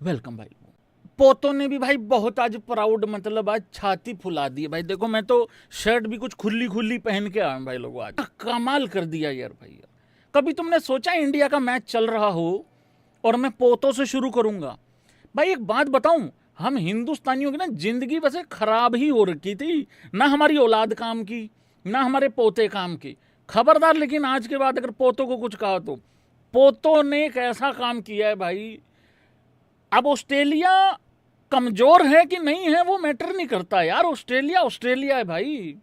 Welcome भाई। पोतों ने भी भाई बहुत आज प्राउड, मतलब आज छाती फुला दी है भाई। देखो मैं तो शर्ट भी कुछ खुली खुली पहन के आया हूं भाई। लोगों आज कमाल कर दिया यार भाई यार। कभी तुमने सोचा इंडिया का मैच चल रहा हो और मैं पोतों से शुरू करूंगा? भाई एक बात बताऊं, हम हिंदुस्तानियों की ना जिंदगी वैसे खराब ही हो रखी थी। ना हमारी औलाद काम की, ना हमारे पोते काम की। खबरदार, लेकिन आज के बाद अगर पोतों को कुछ कहा तो पोतों ने एक ऐसा काम किया है भाई। अब ऑस्ट्रेलिया कमजोर है कि नहीं है वो मैटर नहीं करता यार। ऑस्ट्रेलिया ऑस्ट्रेलिया है भाई।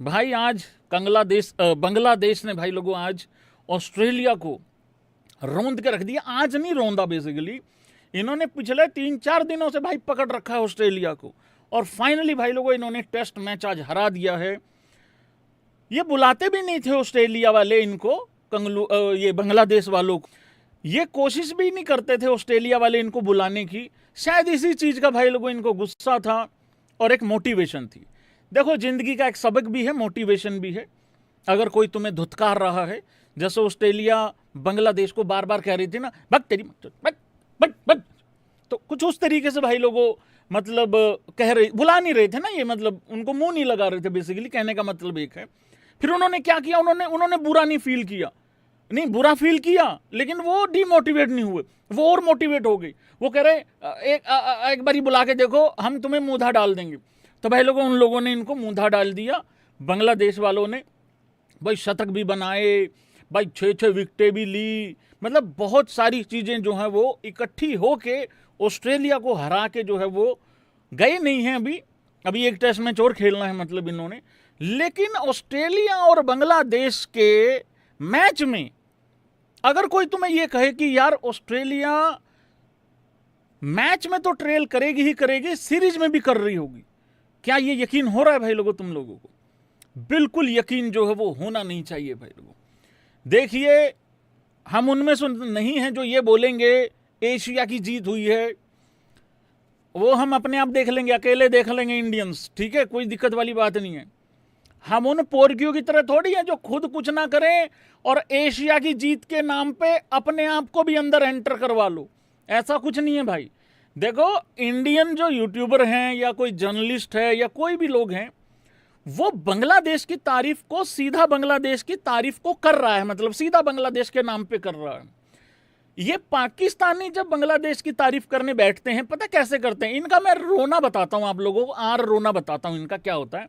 भाई आज बांग्लादेश ने भाई लोगों आज ऑस्ट्रेलिया को रौंद के रख दिया। आज नहीं रौंदा, बेसिकली इन्होंने पिछले 3-4 दिनों से भाई पकड़ रखा है ऑस्ट्रेलिया को। और फाइनली भाई लोगों इन्होंने टेस्ट मैच आज हरा दिया है। ये बुलाते भी नहीं थे ऑस्ट्रेलिया वाले इनको, ये बांग्लादेश वालों को। ये कोशिश भी नहीं करते थे ऑस्ट्रेलिया वाले इनको बुलाने की। शायद इसी चीज का भाई लोगों इनको गुस्सा था और एक मोटिवेशन थी। देखो जिंदगी का एक सबक भी है, मोटिवेशन भी है। अगर कोई तुम्हें धुतकार रहा है, जैसे ऑस्ट्रेलिया बांग्लादेश को बार बार कह रही थी ना, भग तेरी भग भग भग, तो कुछ उस तरीके से भाई लोगों मतलब कह रहे, बुला नहीं रहे थे ना ये, मतलब उनको मुंह नहीं लगा रहे थे। बेसिकली कहने का मतलब एक है। फिर उन्होंने क्या किया, उन्होंने बुरा नहीं फील किया, नहीं बुरा फील किया, लेकिन वो डिमोटिवेट नहीं हुए, वो और मोटिवेट हो गई। वो कह रहे एक बारी बुला के देखो, हम तुम्हें मूंधा डाल देंगे। तो भाई लोगों उन लोगों ने इनको मूंधा डाल दिया। बांग्लादेश वालों ने भाई शतक भी बनाए, भाई 6-6 विकेटें भी ली। मतलब बहुत सारी चीज़ें जो हैं वो इकट्ठी होके ऑस्ट्रेलिया को हरा के जो है वो गए नहीं हैं। अभी अभी एक टेस्ट मैच और खेलना है मतलब इन्होंने। लेकिन ऑस्ट्रेलिया और बांग्लादेश के मैच में अगर कोई तुम्हें यह कहे कि यार ऑस्ट्रेलिया मैच में तो ट्रेल करेगी ही करेगी, सीरीज में भी कर रही होगी, क्या ये यकीन हो रहा है भाई लोगों तुम लोगों को? बिल्कुल यकीन जो है वो होना नहीं चाहिए भाई लोगों। देखिए हम उनमें से नहीं हैं जो ये बोलेंगे एशिया की जीत हुई है। वो हम अपने आप देख लेंगे, अकेले देख लेंगे इंडियंस, ठीक है, कोई दिक्कत वाली बात नहीं है। हम उन पोरकियों की तरह थोड़ी हैं जो खुद कुछ ना करें और एशिया की जीत के नाम पे अपने आप को भी अंदर एंटर करवा लो। ऐसा कुछ नहीं है भाई। देखो इंडियन जो यूट्यूबर हैं या कोई जर्नलिस्ट है या कोई भी लोग हैं, वो बांग्लादेश की तारीफ को सीधा बांग्लादेश की तारीफ को कर रहा है, मतलब सीधा बांग्लादेश के नाम पे कर रहा है। ये पाकिस्तानी जब बांग्लादेश की तारीफ करने बैठते हैं, पता कैसे करते हैं? इनका मैं रोना बताता हूं आप लोगों को, रोना बताता हूं इनका क्या होता है।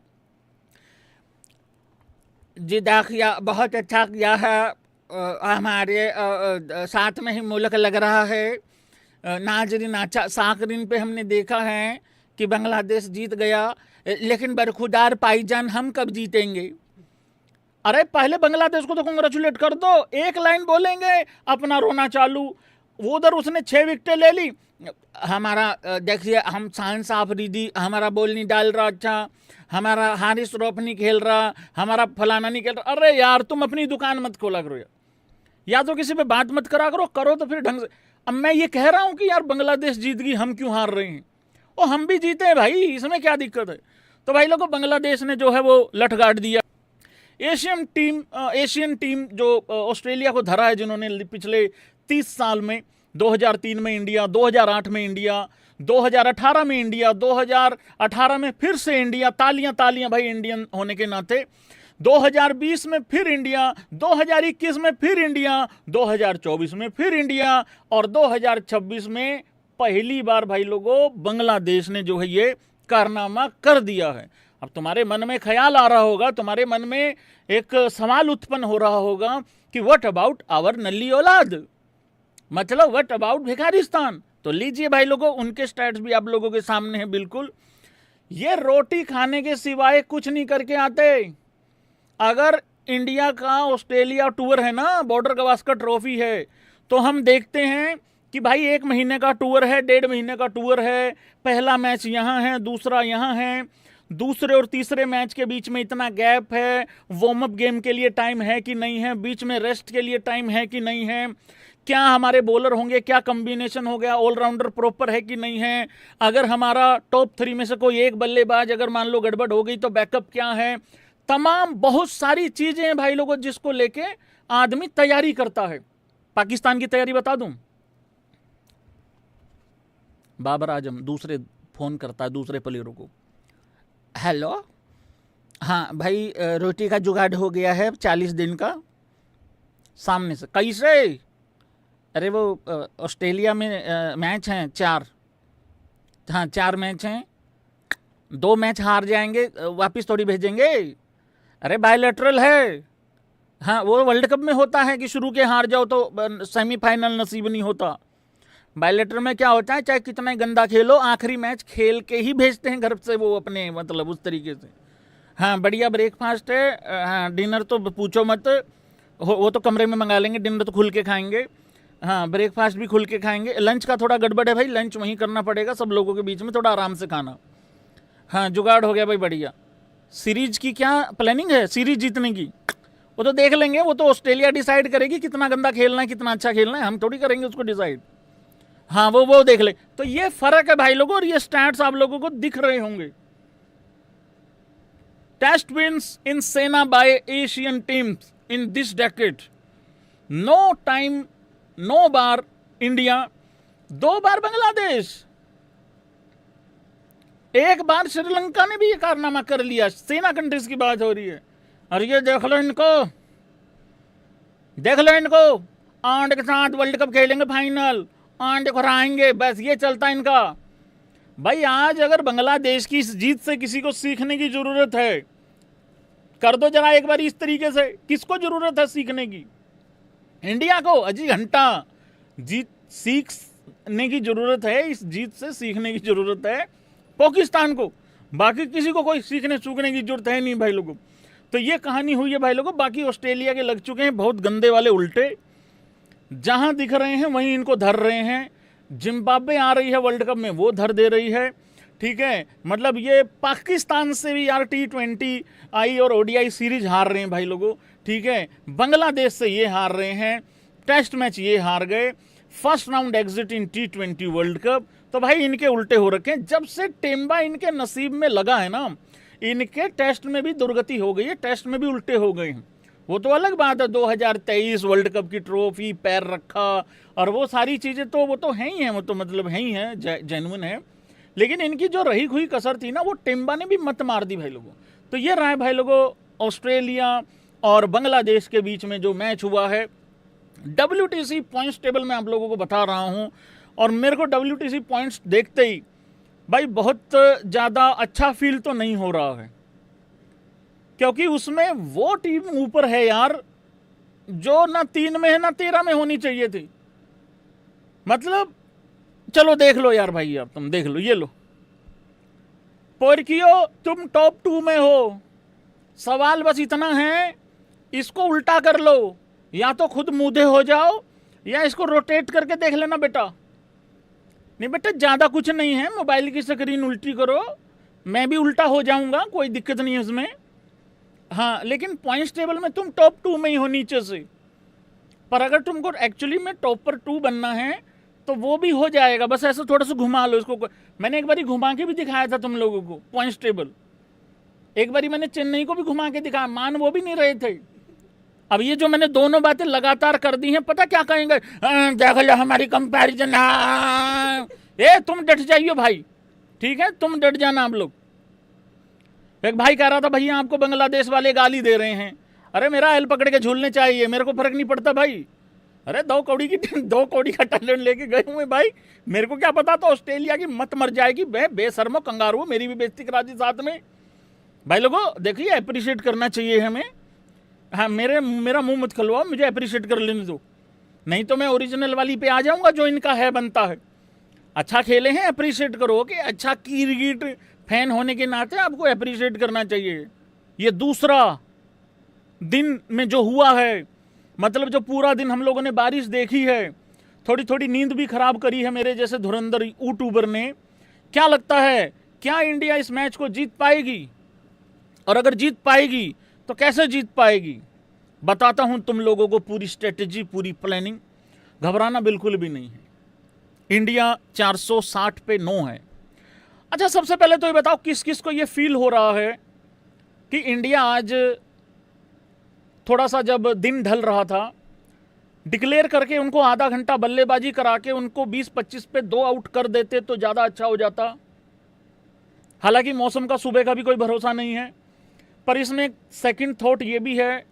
जी देखिए बहुत अच्छा किया है, हमारे साथ में ही मुल्क लग रहा है। नाजरीन अच्छा साकरीन पे हमने देखा है कि बांग्लादेश जीत गया, लेकिन बरखुदार पाईजान हम कब जीतेंगे? अरे पहले बांग्लादेश को तो कंग्रेचुलेट कर दो, एक लाइन बोलेंगे अपना रोना चालू। वो उधर उसने 6 विकेटें ले ली, हमारा देखिए हम साइंस आफरीदी हमारा बॉल नहीं डाल रहा, अच्छा हमारा हारिस रौफ नहीं खेल रहा, हमारा फलाना नहीं खेल रहा। अरे यार तुम अपनी दुकान मत खोला करो यार, या तो किसी पे बात मत करा करो, करो तो फिर ढंग से। अब मैं ये कह रहा हूं कि यार बांग्लादेश जीत गई, हम क्यों हार रहे हैं? और हम भी जीते हैं भाई, इसमें क्या दिक्कत है? तो भाई लोगों बांग्लादेश ने जो है वो लठ गाड़ दिया। एशियन टीम जो ऑस्ट्रेलिया को धरा है, जिन्होंने पिछले 30 साल में 2003 में इंडिया, 2008 में इंडिया, 2018 में इंडिया, 2018 में फिर से इंडिया, तालियां तालियां भाई इंडियन होने के नाते। 2020 में फिर इंडिया, 2021 में फिर इंडिया, 2024 में फिर इंडिया, और 2026 में पहली बार भाई लोगों बांग्लादेश ने जो है ये कारनामा कर दिया है। अब तुम्हारे मन में ख्याल आ रहा होगा, तुम्हारे मन में एक सवाल उत्पन्न हो रहा होगा कि व्हाट अबाउट आवर नल्ली औलाद, मतलब व्हाट अबाउट भिखारिस्तान? तो लीजिए भाई लोगों उनके स्टैट्स भी आप लोगों के सामने हैं। बिल्कुल ये रोटी खाने के सिवाय कुछ नहीं करके आते। अगर इंडिया का ऑस्ट्रेलिया टूर है ना, बॉर्डर गवास्कर ट्रॉफी है, तो हम देखते हैं कि भाई 1 महीने का टूर है, 1.5 महीने का टूर है। पहला मैच यहाँ है, दूसरा यहाँ है, दूसरे और तीसरे मैच के बीच में इतना गैप है, वार्म अप गेम के लिए टाइम है कि नहीं है, बीच में रेस्ट के लिए टाइम है कि नहीं है, क्या हमारे बॉलर होंगे, क्या कॉम्बिनेशन हो गया, ऑलराउंडर प्रॉपर है कि नहीं है, अगर हमारा टॉप 3 में से कोई एक बल्लेबाज अगर मान लो गड़बड़ हो गई तो बैकअप क्या है। तमाम बहुत सारी चीजें हैं भाई लोगों जिसको लेके आदमी तैयारी करता है। पाकिस्तान की तैयारी बता दूं, बाबर आजम दूसरे फ़ोन करता है दूसरे प्लेयरों को, हेलो हाँ भाई रोटी का जुगाड़ हो गया है 40 दिन का। सामने से कैसे? अरे वो ऑस्ट्रेलिया में मैच हैं 4, हाँ 4 मैच हैं, 2 मैच हार जाएंगे वापस थोड़ी भेजेंगे। अरे बायलैटरल है, हाँ वो वर्ल्ड कप में होता है कि शुरू के हार जाओ तो सेमीफाइनल नसीब नहीं होता। बायलैटरल में क्या होता है, चाहे कितना ही गंदा खेलो आखिरी मैच खेल के ही भेजते हैं घर से वो अपने, मतलब उस तरीके से। हाँ बढ़िया ब्रेकफास्ट है, हाँ डिनर तो पूछो मत, वो तो कमरे में मंगा लेंगे, डिनर तो खुल के खाएंगे, हाँ ब्रेकफास्ट भी खुल के खाएंगे। लंच का थोड़ा गड़बड़ है भाई, लंच वहीं करना पड़ेगा सब लोगों के बीच में, थोड़ा आराम से खाना। हाँ जुगाड़ हो गया भाई बढ़िया। सीरीज की क्या प्लानिंग है, सीरीज जीतने की? वो तो देख लेंगे, वो तो ऑस्ट्रेलिया डिसाइड करेगी कितना गंदा खेलना है कितना अच्छा खेलना है, हम थोड़ी करेंगे उसको डिसाइड। हाँ वो देख ले। तो ये फर्क है भाई लोगों, और ये स्टैट्स आप लोगों को दिख रहे होंगे। Test wins in SENA by Asian teams in this decade, no time no बार इंडिया, 2 बार बांग्लादेश, 1 बार श्रीलंका ने भी ये कारनामा कर लिया। सेना कंट्रीज की बात हो रही है। और ये देख लो इनको, देख लो इनको, आंड के साथ वर्ल्ड कप खेलेंगे फाइनल, आंड को हराएंगे, बस ये चलता इनका। भाई आज अगर बांग्लादेश की इस जीत से किसी को सीखने की जरूरत है, कर दो जरा एक बार इस तरीके से। किसको जरूरत है सीखने की? इंडिया को अजी घंटा जीत सीखने की जरूरत है, इस जीत से सीखने की जरूरत है पाकिस्तान को, बाकी किसी को कोई सीखने सूखने की जरूरत है नहीं भाई लोगों। तो ये कहानी हुई है भाई लोगों। बाकी ऑस्ट्रेलिया के लग चुके हैं बहुत गंदे वाले उल्टे, जहां दिख रहे हैं वहीं इनको धर रहे हैं। जिम्बाब्वे आ रही है वर्ल्ड कप में, वो धर दे रही है, ठीक है। मतलब ये पाकिस्तान से भी यार T20 आई और ODI सीरीज हार रहे हैं भाई लोगों, ठीक है। बांग्लादेश से ये हार रहे हैं, टेस्ट मैच ये हार गए, फर्स्ट राउंड एग्जिट इन T20 वर्ल्ड कप। तो भाई इनके उल्टे हो रखे हैं। जब से टेम्बा इनके नसीब में लगा है ना, इनके टेस्ट में भी दुर्गति हो गई है, टेस्ट में भी उल्टे हो गए हैं। वो तो अलग बात है, 2023 वर्ल्ड कप की ट्रॉफी पैर रखा और वो सारी चीज़ें तो वो तो हैं ही हैं, वो तो मतलब हैं ही हैं, जेन्युइन है। लेकिन इनकी जो रही हुई कसर थी ना, वो टेम्बा ने भी मत मार दी भाई लोगों। तो ये रहा है भाई लोगों ऑस्ट्रेलिया और बांग्लादेश के बीच में जो मैच हुआ है। WTC पॉइंट्स टेबल में आप लोगों को बता रहा हूँ, और मेरे को WTC पॉइंट्स देखते ही भाई बहुत ज़्यादा अच्छा फील तो नहीं हो रहा है, क्योंकि उसमें वो टीम ऊपर है यार जो ना 3 में है ना 13 में होनी चाहिए थी। मतलब चलो देख लो यार भाई, अब तुम देख लो, ये लो पोरकियो, तुम टॉप 2 में हो। सवाल बस इतना है, इसको उल्टा कर लो, या तो खुद मूधे हो जाओ या इसको रोटेट करके देख लेना बेटा। नहीं बेटा ज़्यादा कुछ नहीं है, मोबाइल की स्क्रीन उल्टी करो, मैं भी उल्टा हो जाऊंगा, कोई दिक्कत नहीं है उसमें। हाँ लेकिन पॉइंट्स टेबल में तुम टॉप 2 में ही हो नीचे से। पर अगर तुमको एक्चुअली में टॉप पर 2 बनना है तो वो भी हो जाएगा, बस ऐसे थोड़ा सा घुमा लो इसको। मैंने एक बारी घुमा के भी दिखाया था तुम लोगों को पॉइंट्स टेबल, एक बारी मैंने चेन्नई को भी घुमा के दिखाया, मान वो भी नहीं रहे थे। अब ये जो मैंने दोनों बातें लगातार कर दी हैं, पता क्या कहेंगे, देख लो हमारी कंपैरिजन। ए तुम डट जाइए भाई, ठीक है, तुम डट जाना आप लोग। एक भाई कह रहा था भैया आपको बांग्लादेश वाले गाली दे रहे हैं। अरे मेरा एल पकड़ के झूलने चाहिए, मेरे को फर्क नहीं पड़ता भाई। अरे 2 कौड़ी का टैलेंट लेके गए हुए भाई, मेरे को क्या पता था ऑस्ट्रेलिया की मत मर जाएगी। बेशर्मो कंगारू, मेरी भी बेइज्जती करा दी साथ में। भाई लोगों देखिए, अप्रिशिएट करना चाहिए हमें। हाँ मेरा मुंह मत खलवाओ, मुझे अप्रिशिएट कर लेने दो, नहीं तो मैं ओरिजिनल वाली पे आ जाऊंगा जो इनका है बनता है। अच्छा खेले हैं अप्रिशिएट करो, कि अच्छा क्रिकेट फैन होने के नाते आपको अप्रिशिएट करना चाहिए। ये दूसरा दिन में जो हुआ है, मतलब जो पूरा दिन हम लोगों ने बारिश देखी है, थोड़ी थोड़ी नींद भी खराब करी है मेरे जैसे धुरंधर यूट्यूबर ने। क्या लगता है, क्या इंडिया इस मैच को जीत पाएगी? और अगर जीत पाएगी तो कैसे जीत पाएगी? बताता हूं तुम लोगों को पूरी स्ट्रेटेजी, पूरी प्लानिंग। घबराना बिल्कुल भी नहीं है। इंडिया 460 पे 9 है। अच्छा सबसे पहले तो ये बताओ किस किस को ये फील हो रहा है कि इंडिया आज थोड़ा सा, जब दिन ढल रहा था डिक्लेयर करके उनको आधा घंटा बल्लेबाजी करा के उनको 20-25 पे 2 आउट कर देते तो ज़्यादा अच्छा हो जाता। हालांकि मौसम का सुबह का भी कोई भरोसा नहीं है, पर इसमें एक सेकंड थॉट ये भी है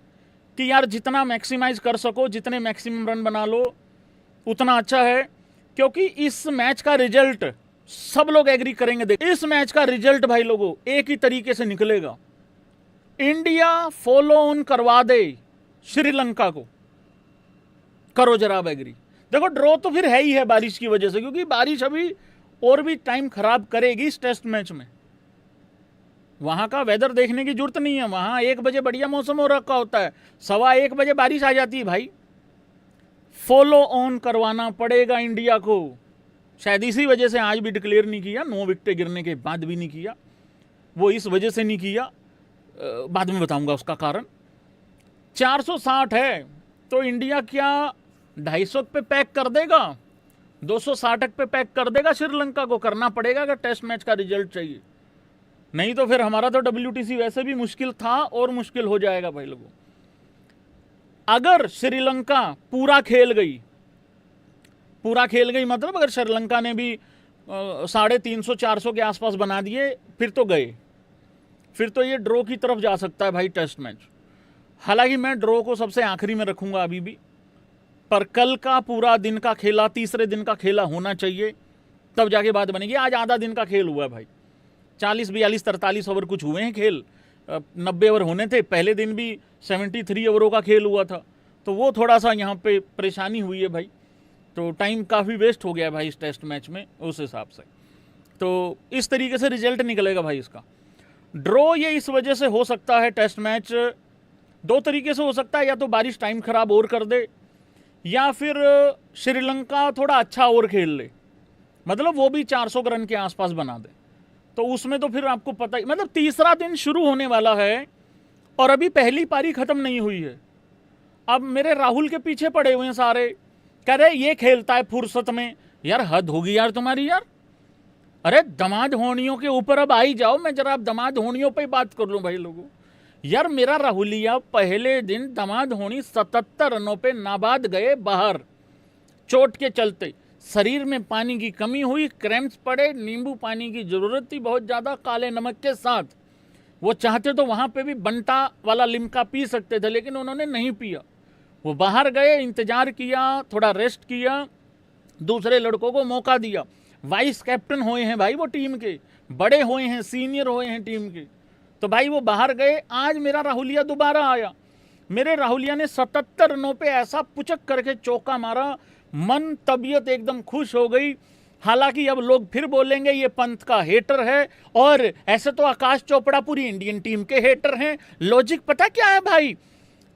कि यार जितना मैक्सिमाइज कर सको, जितने मैक्सिमम रन बना लो उतना अच्छा है, क्योंकि इस मैच का रिजल्ट सब लोग एग्री करेंगे। देख, इस मैच का रिजल्ट भाई लोगों एक ही तरीके से निकलेगा। इंडिया फॉलो ऑन करवा दे श्रीलंका को, करो जरा आप एग्री। देखो ड्रॉ तो फिर है ही है बारिश की वजह से, क्योंकि बारिश अभी और भी टाइम खराब करेगी इस टेस्ट मैच में। वहां का वेदर देखने की जरूरत नहीं है, वहां 1 बजे बढ़िया मौसम हो रखा होता है, 1:15 बजे बारिश आ जाती है भाई। फॉलो ऑन करवाना पड़ेगा इंडिया को। शायद इसी वजह से आज भी डिक्लेयर नहीं किया, 9 विकेटें गिरने के बाद भी नहीं किया। वो इस वजह से नहीं किया, बाद में बताऊंगा उसका कारण। 460 है तो इंडिया क्या 250 पे पैक कर देगा, 260 पे पैक कर देगा श्रीलंका को? करना पड़ेगा अगर टेस्ट मैच का रिजल्ट चाहिए, नहीं तो फिर हमारा तो WTC वैसे भी मुश्किल था और मुश्किल हो जाएगा भाई लोगों। अगर श्रीलंका पूरा खेल गई मतलब अगर श्रीलंका ने भी 350-400 के आसपास बना दिए, फिर तो गए, फिर तो ये ड्रॉ की तरफ जा सकता है भाई टेस्ट मैच। हालांकि मैं ड्रॉ को सबसे आखिरी में रखूंगा अभी भी, पर कल का पूरा दिन का खेला, तीसरे दिन का खेला होना चाहिए, तब जाके बात बनेगी। आज आधा दिन का खेल हुआ है भाई, 40, 42, 43 ओवर कुछ हुए हैं खेल, 90 ओवर होने थे। पहले दिन भी 73 ओवरों का खेल हुआ था, तो वो थोड़ा सा यहाँ पे परेशानी हुई है भाई। तो टाइम काफ़ी वेस्ट हो गया है भाई इस टेस्ट मैच में उस हिसाब से। तो इस तरीके से रिजल्ट निकलेगा भाई इसका। ड्रॉ ये इस वजह से हो सकता है, टेस्ट मैच 2 तरीके से हो सकता है, या तो बारिश टाइम खराब और कर दे, या फिर श्रीलंका थोड़ा अच्छा और खेल ले, मतलब वो भी 400 रन के आसपास बना दे। तो उसमें तो फिर आपको पता ही, मतलब तीसरा दिन शुरू होने वाला है और अभी पहली पारी खत्म नहीं हुई है। अब मेरे राहुल के पीछे पड़े हुए हैं सारे, कह रहे ये खेलता है फुर्सत में। यार हद होगी यार तुम्हारी यार। अरे दमाद होनियों के ऊपर अब आई जाओ, मैं जरा दमाद होनियों पे बात कर लूं भाई लोगों। यार मेरा राहुलिया पहले दिन दमाद होनी 77 रनों पे नाबाद गए बाहर, चोट के चलते। शरीर में पानी की कमी हुई, क्रैम्प्स पड़े, नींबू पानी की जरूरत थी बहुत ज़्यादा काले नमक के साथ। वो चाहते तो वहाँ पे भी बंटा वाला लिम्का पी सकते थे, लेकिन उन्होंने नहीं पिया। वो बाहर गए, इंतजार किया, थोड़ा रेस्ट किया, दूसरे लड़कों को मौका दिया। वाइस कैप्टन हुए हैं भाई वो टीम के, बड़े हुए हैं, सीनियर हुए हैं टीम के, तो भाई वो बाहर गए। आज मेरा राहुलिया दोबारा आया, मेरे राहुलिया ने 77 रनों पे ऐसा पुचक करके चौका मारा, मन तबीयत एकदम खुश हो गई। हालांकि अब लोग फिर बोलेंगे ये पंत का हेटर है, और ऐसे तो आकाश चोपड़ा पूरी इंडियन टीम के हेटर हैं। लॉजिक पता क्या है भाई,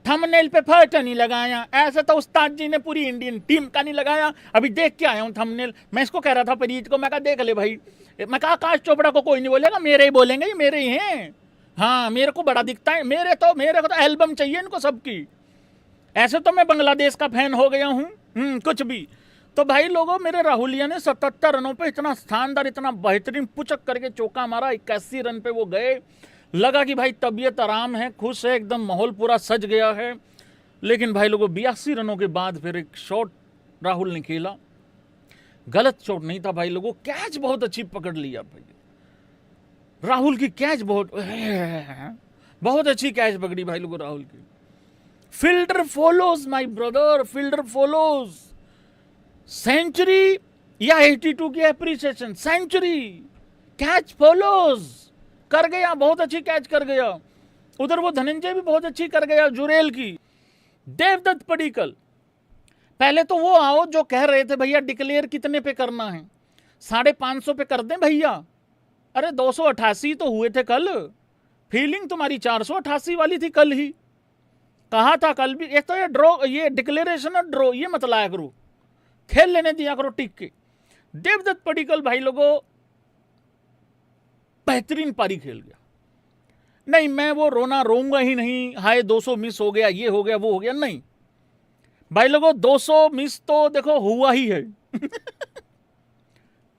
थंबनेल पे फर्स्ट नहीं लगाया, ऐसा तो उस्ताद जी ने पूरी इंडियन टीम का नहीं लगाया। अभी देख के आया हूँ थंबनेल, मैं इसको कह रहा था परीत को, मैं कहा देख ले भाई, मैं कहा आकाश चोपड़ा को कोई नहीं बोलेगा, मेरे ही बोलेंगे, ये मेरे ही हैं। हाँ मेरे को बड़ा दिखता है, मेरे को तो एल्बम चाहिए इनको सबकी। ऐसे तो मैं बांग्लादेश का फैन हो गया हूँ, कुछ भी। तो भाई लोगों, मेरे राहुलिया ने 77 रनों पे इतना शानदार, इतना बेहतरीन पुचक करके चौका मारा। 81 रन पे वो गए। लगा कि भाई तबीयत आराम है, खुश है, एकदम माहौल पूरा सज गया है। लेकिन भाई लोगों 82 रनों के बाद फिर एक शॉट राहुल ने खेला, गलत शॉट नहीं था भाई लोगों, कैच बहुत अच्छी पकड़ लिया भाई राहुल की, कैच बहुत अच्छी कैच पकड़ी भाई लोगों राहुल की। Fielder follows my brother, fielder follows. Century या 82 की एप्रिसिएशन, सेंचुरी, कैच फॉलोज कर गया, बहुत अच्छी कैच कर गया। उधर वो धनंजय भी बहुत अच्छी कर गया, जुरेल की। देवदत्त पडिक्कल, पहले तो वो आओ जो कह रहे थे भैया डिक्लेयर कितने पे करना है, 550 पे कर दें भैया। अरे 288 तो हुए थे कल, फीलिंग तुम्हारी 488 वाली थी कल ही, कहा था कल भी। एक तो ये ड्रॉ, ये डिक्लेरेशन और ड्रॉ ये मत लाया करो, खेल लेने दिया करो टिक के। देवदत्त पडिक्कल भाई लोगों बेहतरीन पारी खेल गया। नहीं मैं वो रोना रोऊंगा ही नहीं, हाय 200 मिस हो गया, ये हो गया, वो हो गया, नहीं भाई लोगों 200 मिस तो देखो हुआ ही है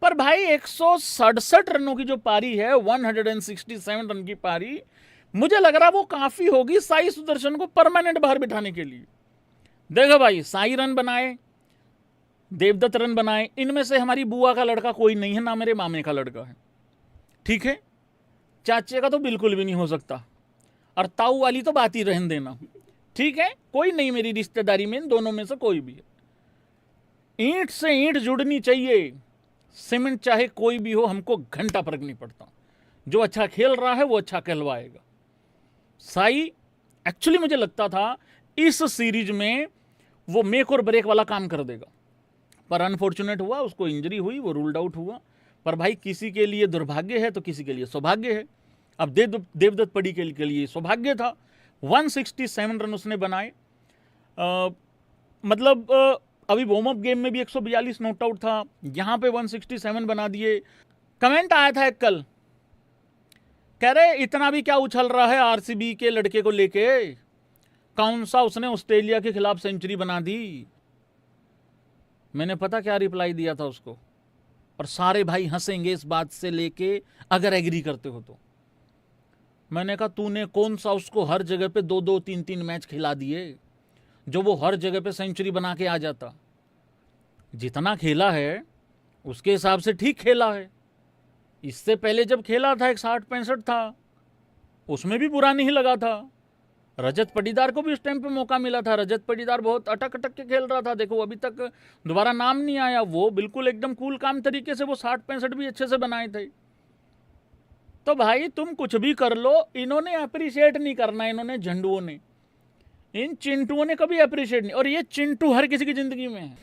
पर भाई 167 रनों की जो पारी है, 167 रन की पारी, मुझे लग रहा वो काफी होगी साई सुदर्शन को परमानेंट बाहर बिठाने के लिए। देखो भाई, साई रन बनाए, देवदत्त रन बनाए, इनमें से हमारी बुआ का लड़का कोई नहीं है, ना मेरे मामे का लड़का है, ठीक है। चाचे का तो बिल्कुल भी नहीं हो सकता, और ताऊ वाली तो बात ही रहने देना, ठीक है। कोई नहीं मेरी रिश्तेदारी में इन दोनों में से कोई भी है। ईंट से ईंट जुड़नी चाहिए, सीमेंट चाहे कोई भी हो, हमको घंटा फर्क नहीं पड़ता। जो अच्छा खेल रहा है वो अच्छा कहलवाएगा। साई एक्चुअली मुझे लगता था इस सीरीज में वो मेक और ब्रेक वाला काम कर देगा, पर अनफॉर्चुनेट हुआ, उसको इंजरी हुई, वो रूल्ड आउट हुआ। पर भाई किसी के लिए दुर्भाग्य है तो किसी के लिए सौभाग्य है। अब देवदत्त पडिक्कल के लिए सौभाग्य था, 167 रन उसने बनाए। मतलब अभी वार्म अप गेम में भी 142 नॉट आउट था, यहां पे 167 बना दिए। कमेंट आया था एक कल, कह रहे इतना भी क्या उछल रहा है आरसीबी के लड़के को लेके, कौन सा उसने ऑस्ट्रेलिया के खिलाफ सेंचुरी बना दी। मैंने पता क्या रिप्लाई दिया था उसको, और सारे भाई हंसेंगे इस बात से लेके अगर एग्री करते हो तो। मैंने कहा तूने कौन सा उसको हर जगह पे 2-2, 3-3 मैच खिला दिए जो वो हर जगह पे सेंचुरी बना के आ जाता। जितना खेला है उसके हिसाब से ठीक खेला है। इससे पहले जब खेला था 60-65 था, उसमें भी बुरा नहीं लगा था। रजत पाटीदार को भी उस टाइम पे मौका मिला था, रजत पाटीदार बहुत अटक अटक के खेल रहा था, देखो अभी तक दोबारा नाम नहीं आया। वो बिल्कुल एकदम कूल काम तरीके से वो 60-65 भी अच्छे से बनाए थे। तो भाई तुम कुछ भी कर लो, इन्होंने अप्रिशिएट नहीं करना, इन्होंने झंडुओं ने, इन चिंटुओं ने कभी अप्रिशिएट नहीं। और ये चिंटू हर किसी की जिंदगी में है।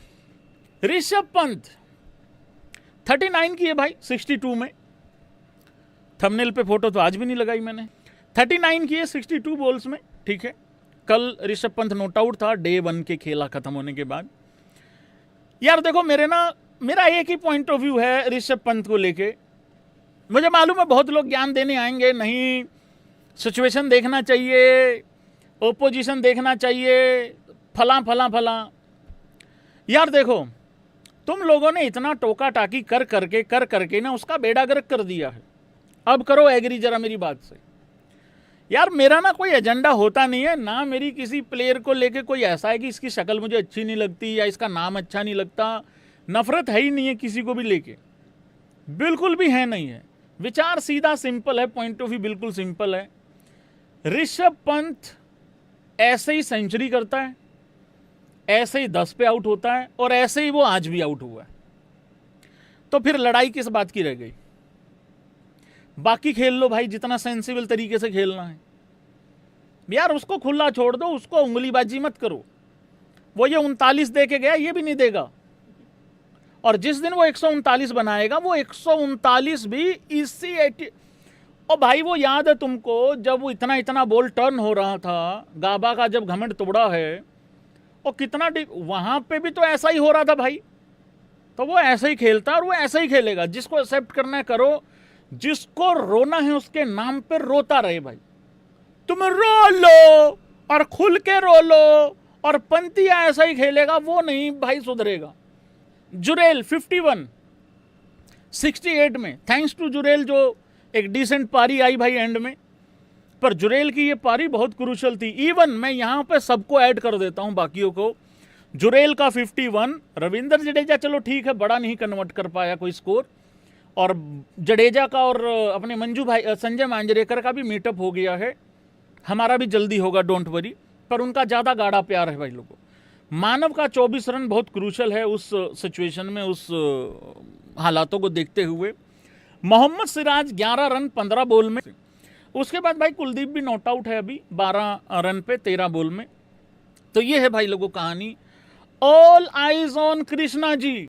ऋषभ पंत 39 की है भाई 62 में, थंबनेल पे फोटो तो आज भी नहीं लगाई मैंने। 39 की है 62 बॉल्स में, ठीक है। कल ऋषभ पंत नॉट आउट था डे 1 के खेला खत्म होने के बाद। यार देखो मेरा एक ही पॉइंट ऑफ व्यू है ऋषभ पंत को लेके। मुझे मालूम है बहुत लोग ज्ञान देने आएंगे, नहीं सिचुएशन देखना चाहिए, ओपोजिशन देखना चाहिए, फला फला फला। यार देखो तुम लोगों ने इतना टोका टाकी कर करके ना उसका बेड़ा गर्क कर दिया है। अब करो एग्री जरा मेरी बात से। यार मेरा ना कोई एजेंडा होता नहीं है, ना मेरी किसी प्लेयर को लेके कोई ऐसा है कि इसकी शक्ल मुझे अच्छी नहीं लगती या इसका नाम अच्छा नहीं लगता। नफरत है ही नहीं है किसी को भी लेके, बिल्कुल भी है नहीं है। विचार सीधा सिंपल है, पॉइंट ऑफ व्यू बिल्कुल सिंपल है। ऋषभ पंत ऐसे ही सेंचुरी करता है, ऐसे ही 10 पे आउट होता है, और ऐसे ही वो आज भी आउट हुआ है। तो फिर लड़ाई किस बात की रह गई? बाकी खेल लो भाई जितना सेंसिबल तरीके से खेलना है। यार उसको खुला छोड़ दो, उसको उंगलीबाजी मत करो। वो ये 39 दे के गया, ये भी नहीं देगा। और जिस दिन वो 139 बनाएगा वो 139 भी इसी 80। और भाई वो याद है तुमको जब वो इतना बॉल टर्न हो रहा था, गाबा का जब घमंड तोड़ा है, और कितना वहां पे भी तो ऐसा ही हो रहा था भाई। तो वो ऐसे ही खेलता है और वो ऐसे ही खेलेगा। जिसको एक्सेप्ट करना है करो, जिसको रोना है उसके नाम पे रोता रहे भाई। तुम रो लो और खुल के रो लो, और पंतिया ऐसा ही खेलेगा, वो नहीं भाई सुधरेगा। जुरेल 51 68 में, थैंक्स टू जुरेल जो एक डिसेंट पारी आई भाई एंड में। पर जुरेल की ये पारी बहुत क्रूशल थी। इवन मैं यहां पे सबको ऐड कर देता हूं बाकियों को। जुरेल का 51, रविंद्र जडेजा चलो ठीक है बड़ा नहीं कन्वर्ट कर पाया कोई स्कोर, और जडेजा का और अपने मंजू भाई संजय मांजरेकर का भी मीटअप हो गया है। हमारा भी जल्दी होगा, डोंट वरी। पर उनका ज़्यादा गाढ़ा प्यार है भाई लोगों। मानव का 24 रन बहुत क्रूशल है उस सिचुएशन में, उस हालातों को देखते हुए। मोहम्मद सिराज 11 रन 15 बॉल में। उसके बाद भाई कुलदीप भी नॉट आउट है अभी 12 रन पे 13 बॉल में। तो ये है भाई लोगों कहानी। All eyes on Krishna ji.